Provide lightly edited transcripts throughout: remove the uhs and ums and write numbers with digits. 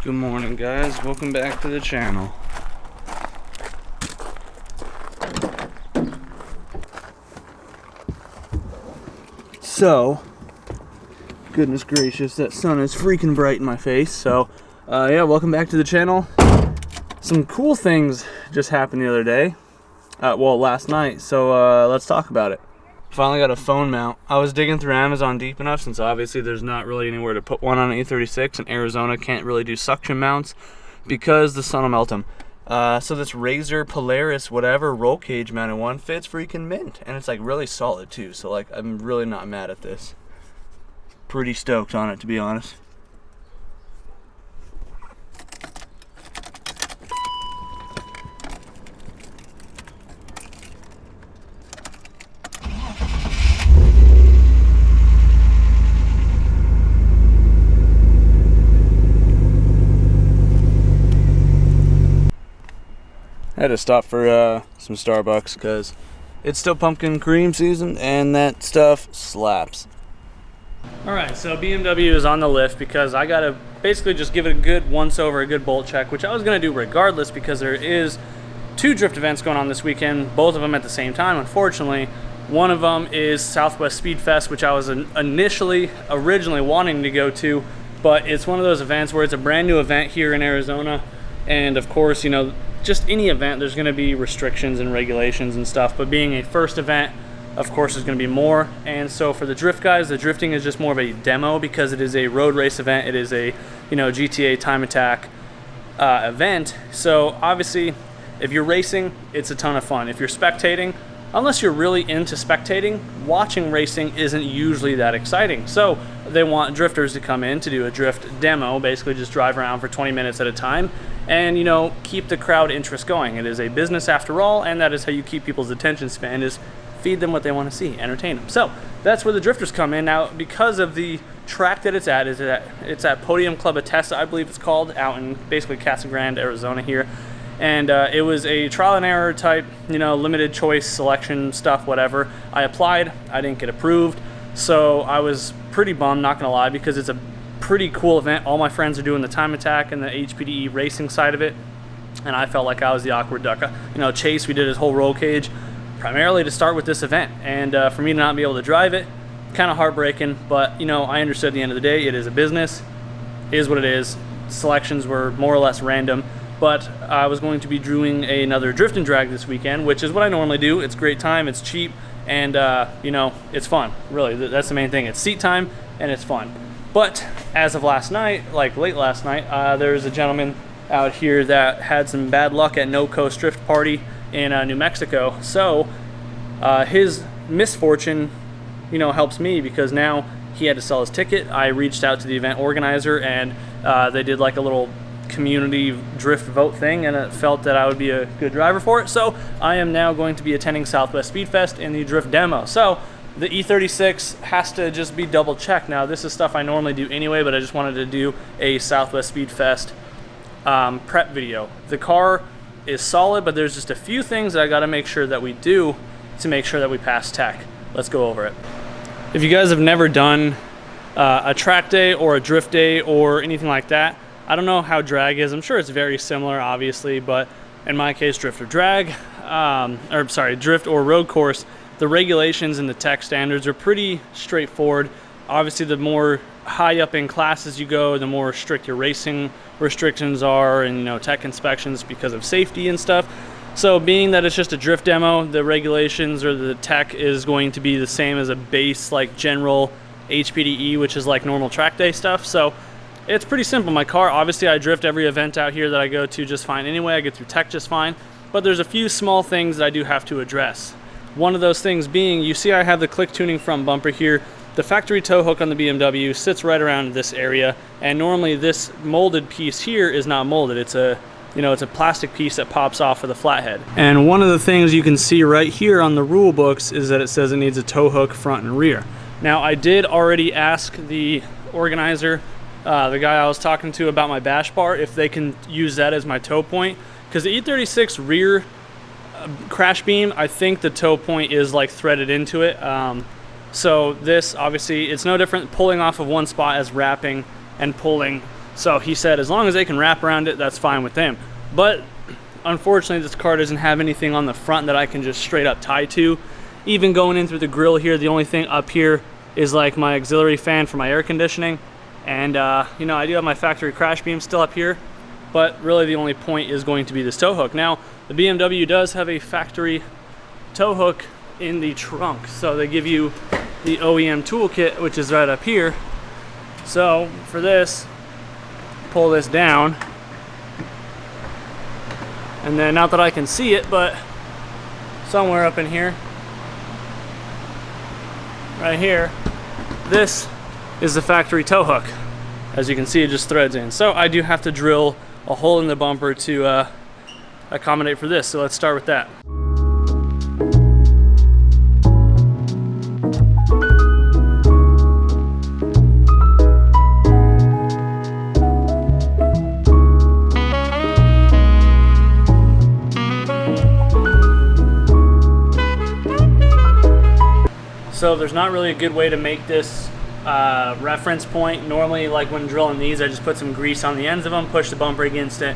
Good morning, guys. Welcome back to the channel. So, goodness gracious, that sun is freaking bright in my face. So, yeah, welcome back to the channel. Some cool things just happened the other day. Well, last night. So, let's talk about it. Finally got a phone mount. I was digging through Amazon deep enough, since obviously there's not really anywhere to put one on an E36, and Arizona can't really do suction mounts because the sun will melt them. So this Razor Polaris whatever roll cage mounted one fits freaking mint, and it's like really solid too. So like I'm really not mad at this. Pretty stoked on it, to be honest. I had to stop for some Starbucks because it's still pumpkin cream season and that stuff slaps. Alright, so BMW is on the lift because I gotta basically just give it a good once over, a good bolt check, which I was gonna do regardless because there is 2 drift events going on this weekend, both of them at the same time, unfortunately. One of them is Southwest Speedfest, which I was originally wanting to go to, but it's one of those events where it's a brand new event here in Arizona, and of course, you know, just any event, there's going to be restrictions and regulations and stuff, but being a first event, of course, there's going to be more. And so for the drift guys, the drifting is just more of a demo because it is a road race event. It is a, you know, GTA time attack event. So obviously, if you're racing, it's a ton of fun. If you're spectating, unless you're really into spectating, watching racing isn't usually that exciting. So they want drifters to come in to do a drift demo, basically just drive around for 20 minutes at a time and, you know, keep the crowd interest going. It is a business after all, and that is how you keep people's attention span, is feed them what they want to see, entertain them. So that's where the drifters come in. Now, because of the track that it's at Podium Club Atessa, I believe it's called, out in basically Casa Grande, Arizona here. And it was a trial and error type, you know, limited choice selection stuff, whatever. I applied, I didn't get approved, so I was pretty bummed, not gonna lie, because it's a pretty cool event. All my friends are doing the time attack and the HPDE racing side of it, and I felt like I was the awkward duck. You know, Chase, we did his whole roll cage primarily to start with this event, and for me to not be able to drive it, kind of heartbreaking, but you know, I understood at the end of the day, it is a business, it is what it is. Selections were more or less random. But I was going to be doing another drift and drag this weekend, which is what I normally do. It's great time, it's cheap, and you know, it's fun. Really, that's the main thing. It's seat time and it's fun. But as of last night, like late last night, there's a gentleman out here that had some bad luck at No Coast Drift Party in New Mexico. So his misfortune, you know, helps me because now he had to sell his ticket. I reached out to the event organizer and they did like a little community drift vote thing, and it felt that I would be a good driver for it. So I am now going to be attending Southwest Speedfest in the drift demo. So the E36 has to just be double checked. Now this is stuff I normally do anyway, but I just wanted to do a Southwest Speedfest prep video. The car is solid, but there's just a few things that I got to make sure that we do to make sure that we pass tech. Let's go over it. If you guys have never done a track day or a drift day or anything like that, I don't know how drag is. I'm sure it's very similar, obviously, but in my case, drift or drag, drift or road course, the regulations and the tech standards are pretty straightforward. Obviously, the more high up in classes you go, the more strict your racing restrictions are, and you know, tech inspections because of safety and stuff. So being that it's just a drift demo, the regulations or the tech is going to be the same as a base, like general HPDE, which is like normal track day stuff. So it's pretty simple. My car, obviously I drift every event out here that I go to just fine anyway. I get through tech just fine, but there's a few small things that I do have to address. One of those things being, you see I have the click tuning front bumper here. The factory tow hook on the BMW sits right around this area, and normally this molded piece here is not molded. It's a, you know, it's a plastic piece that pops off of the flathead. And one of the things you can see right here on the rule books is that it says it needs a tow hook front and rear. Now I did already ask the organizer, the guy I was talking to about my bash bar, if they can use that as my tow point, because the E36 rear crash beam, I think the tow point is like threaded into it. So this, obviously, it's no different pulling off of one spot as wrapping and pulling. So he said as long as they can wrap around it, that's fine with him. But unfortunately, this car doesn't have anything on the front that I can just straight up tie to. Even going in through the grill here, the only thing up here is like my auxiliary fan for my air conditioning. And you know, I do have my factory crash beam still up here, but really the only point is going to be this tow hook. Now, the BMW does have a factory tow hook in the trunk. So they give you the OEM toolkit, which is right up here. So for this, pull this down. And then, not that I can see it, but somewhere up in here, right here, this is the factory tow hook. As you can see, it just threads in. So I do have to drill a hole in the bumper to accommodate for this. So let's start with that. So there's not really a good way to make this reference point. Normally, like when drilling these, I just put some grease on the ends of them, push the bumper against it,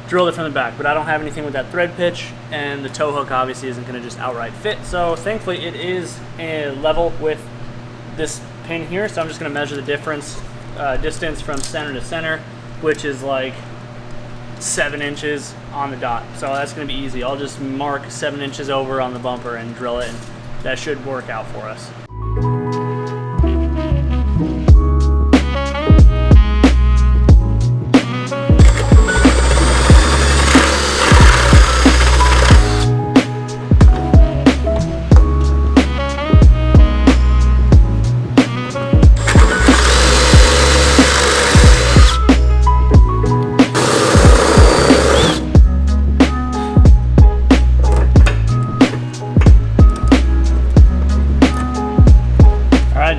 drill it from the back. But I don't have anything with that thread pitch, and the tow hook obviously isn't going to just outright fit. So thankfully it is a level with this pin here. So I'm just going to measure the distance from center to center, which is like 7 inches on the dot. So that's going to be easy. I'll just mark 7 inches over on the bumper and drill it, and that should work out for us.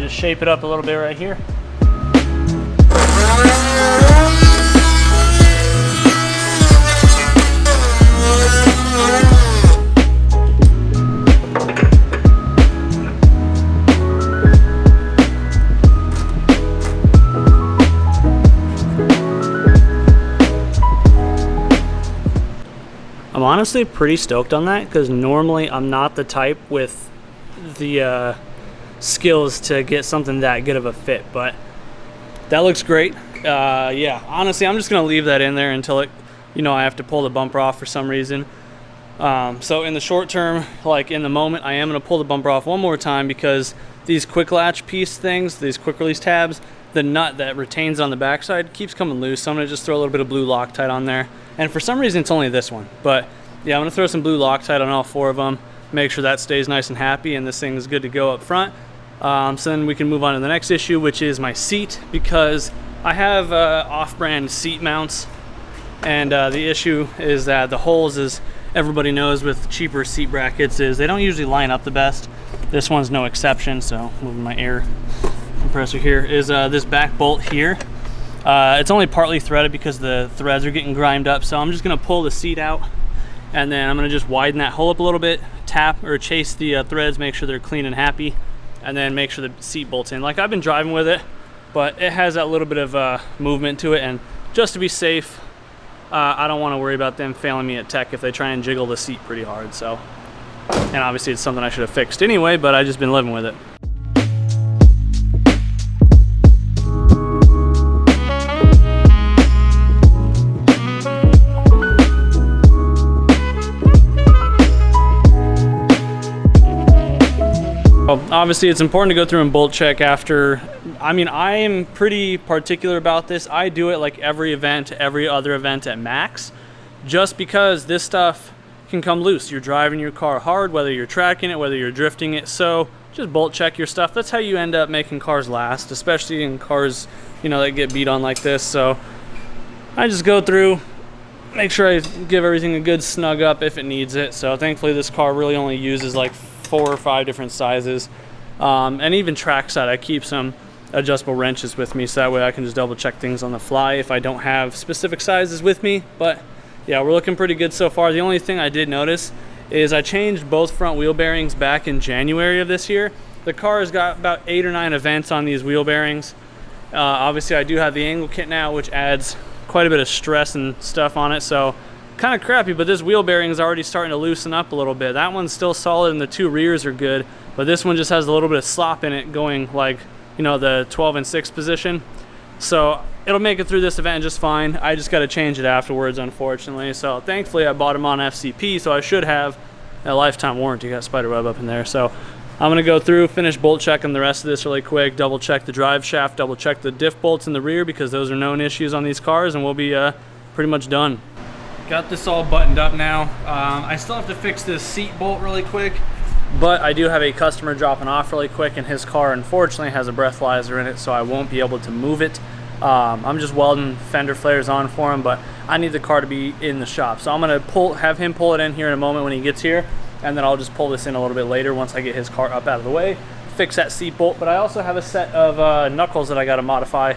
Shape it up a little bit right here. I'm honestly pretty stoked on that, because normally I'm not the type with the skills to get something that good of a fit, but that looks great. Yeah, honestly, I'm just gonna leave that in there until it, you know, I have to pull the bumper off for some reason. So in the short term, like in the moment, I am gonna pull the bumper off one more time, because these quick latch piece things, these quick release tabs, the nut that retains on the backside keeps coming loose. So I'm gonna just throw a little bit of blue Loctite on there. And for some reason, it's only this one, but yeah, I'm gonna throw some blue Loctite on all 4 of them, make sure that stays nice and happy, and this thing is good to go up front. So then we can move on to the next issue, which is my seat, because I have off-brand seat mounts, and the issue is that the holes, as everybody knows with cheaper seat brackets, is they don't usually line up the best. This one's no exception. So moving my air compressor here, is this back bolt here. It's only partly threaded because the threads are getting grimed up, so I'm just gonna pull the seat out, and then I'm gonna just widen that hole up a little bit, tap or chase the threads, make sure they're clean and happy, and then make sure the seat bolts in. Like, I've been driving with it, but it has that little bit of movement to it, and just to be safe, I don't want to worry about them failing me at tech if they try and jiggle the seat pretty hard. So, and obviously it's something I should have fixed anyway, but I've just been living with it. Well, obviously it's important to go through and bolt check after. I mean, I am pretty particular about this. I do it like every event, every other event at max, just because this stuff can come loose. You're driving your car hard, whether you're tracking it, whether you're drifting it. So just bolt check your stuff. That's how you end up making cars last, especially in cars, you know, that get beat on like this. So I just go through, make sure I give everything a good snug up if it needs it. So thankfully this car really only uses like 4 or 5 different sizes, and even trackside I keep some adjustable wrenches with me, so that way I can just double check things on the fly if I don't have specific sizes with me. But yeah, we're looking pretty good so far. The only thing I did notice is I changed both front wheel bearings back in January of this year. The car has got about 8 or 9 events on these wheel bearings, Obviously I do have the angle kit now, which adds quite a bit of stress and stuff on it, so kind of crappy, but this wheel bearing is already starting to loosen up a little bit. That one's still solid and the two rears are good, but this one just has a little bit of slop in it going, like, you know, the 12 and 6 position. So it'll make it through this event just fine. I just got to change it afterwards, unfortunately. So thankfully I bought them on FCP, so I should have a lifetime warranty. Got spiderweb up in there. So I'm gonna go through, finish bolt checking the rest of this really quick, double check the drive shaft, double check the diff bolts in the rear because those are known issues on these cars, and we'll be pretty much done. Got this all buttoned up now. I still have to fix this seat bolt really quick, but I do have a customer dropping off really quick, and his car unfortunately has a breathalyzer in it, so I won't be able to move it. I'm just welding fender flares on for him, but I need the car to be in the shop. So I'm gonna have him pull it in here in a moment when he gets here, and then I'll just pull this in a little bit later once I get his car up out of the way, fix that seat bolt. But I also have a set of knuckles that I gotta modify.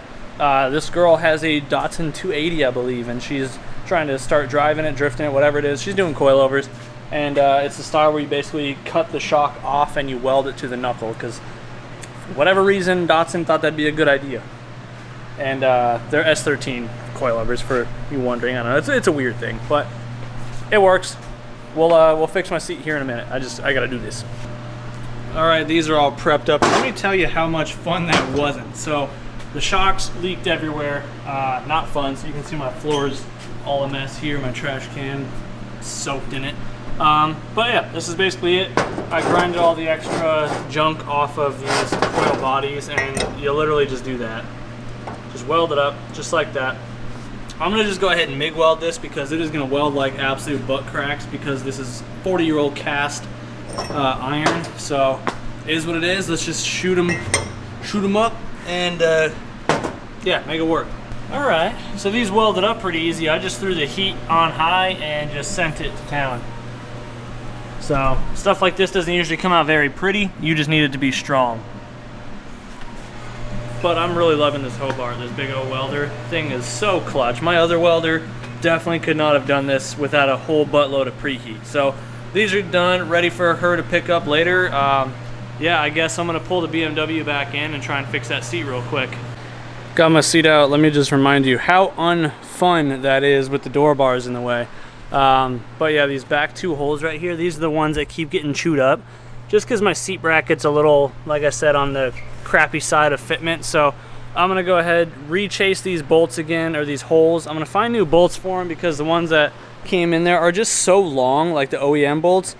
This girl has a Datsun 280, I believe, and she's trying to start driving it, drifting it, whatever it is. She's doing coilovers, and it's the style where you basically cut the shock off and you weld it to the knuckle, because for whatever reason Datsun thought that'd be a good idea. And they're S13 coilovers, for you wondering. I don't know, it's a weird thing, but it works. We'll fix my seat here in a minute. I gotta do this. All right, these are all prepped up. Let me tell you how much fun that wasn't. So the shocks leaked everywhere, not fun. So you can see my floor's all a mess here, my trash can soaked in it. But yeah, this is basically it. I grinded all the extra junk off of these coil bodies, and you literally just do that. Just weld it up, just like that. I'm gonna just go ahead and MIG weld this because it is gonna weld like absolute butt cracks, because this is 40-year-old cast iron. So it is what it is. Let's just shoot them up, and yeah, make it work. All right, so these welded up pretty easy. I just threw the heat on high and just sent it to town. So stuff like this doesn't usually come out very pretty. You just need it to be strong. But I'm really loving this Hobart, this big old welder. Thing is so clutch. My other welder definitely could not have done this without a whole buttload of preheat. So these are done, ready for her to pick up later. Yeah, I guess I'm gonna pull the BMW back in and try and fix that seat real quick. Got my seat out. Let me just remind you how unfun that is with the door bars in the way. But yeah, these back two holes right here, these are the ones that keep getting chewed up. Just because my seat bracket's a little, like I said, on the crappy side of fitment. So I'm gonna go ahead, re-chase these bolts again, or these holes. I'm gonna find new bolts for them because the ones that came in there are just so long, like the OEM bolts.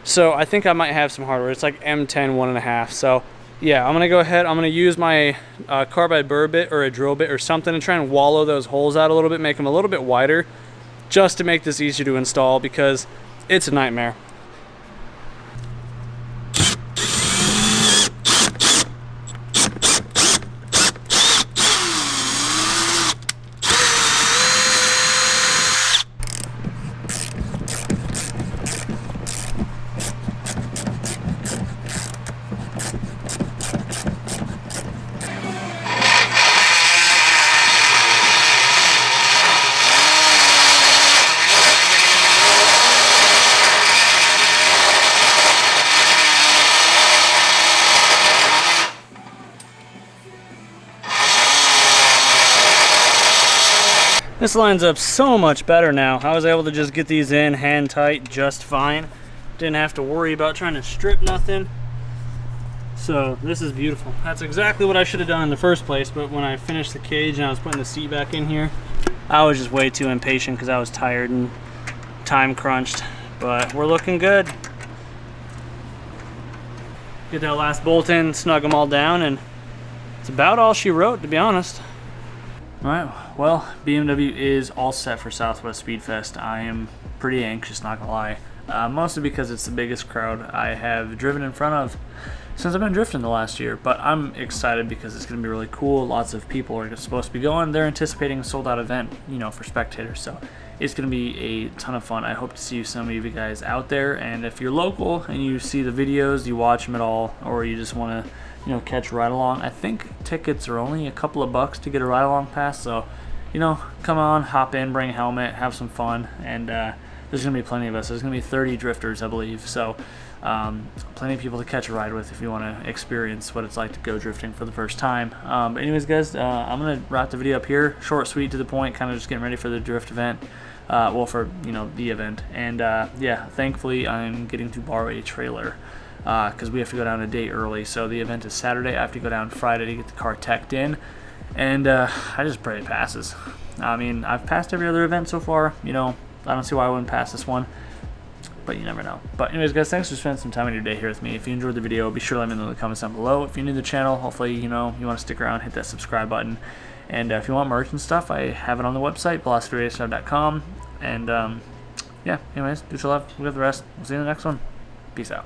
So I think I might have some hardware. It's like M10 1.5. So yeah, I'm gonna go ahead, I'm gonna use my carbide burr bit or a drill bit or something to try and wallow those holes out a little bit, make them a little bit wider, just to make this easier to install, because it's a nightmare. This lines up so much better now. I was able to just get these in hand tight just fine. Didn't have to worry about trying to strip nothing. So this is beautiful. That's exactly what I should have done in the first place, but when I finished the cage and I was putting the seat back in here, I was just way too impatient because I was tired and time crunched. But we're looking good. Get that last bolt in, snug them all down, and it's about all she wrote, to be honest. All right, well, BMW is all set for Southwest Speedfest. I am pretty anxious, not gonna lie. Mostly because it's the biggest crowd I have driven in front of since I've been drifting the last year. But I'm excited because it's gonna be really cool. Lots of people are supposed to be going. They're anticipating a sold out event, you know, for spectators. So it's gonna be a ton of fun. I hope to see some of you guys out there. And if you're local and you see the videos, you watch them at all, or you just wanna, you know, catch a ride along. I think tickets are only a couple of bucks to get a ride along pass, so, you know, come on, hop in, bring a helmet, have some fun, and there's going to be plenty of us. There's going to be 30 drifters, I believe. So plenty of people to catch a ride with if you want to experience what it's like to go drifting for the first time. But anyways, guys, I'm going to wrap the video up here. Short, sweet, to the point, kind of just getting ready for the drift event. Well, for, you know, the event. And yeah, thankfully I'm getting to borrow a trailer because we have to go down a day early. So the event is Saturday. I have to go down Friday to get the car teched in. And I just pray it passes. I mean, I've passed every other event so far. You know, I don't see why I wouldn't pass this one. But you never know. But anyways, guys, thanks for spending some time in your day here with me. If you enjoyed the video, be sure to let me know in the comments down below. If you're new to the channel, hopefully, you know, you want to stick around, hit that subscribe button. And if you want merch and stuff, I have it on the website, velocityracing.com. And yeah, anyways, do some love. We got the rest. We'll see you in the next one. Peace out.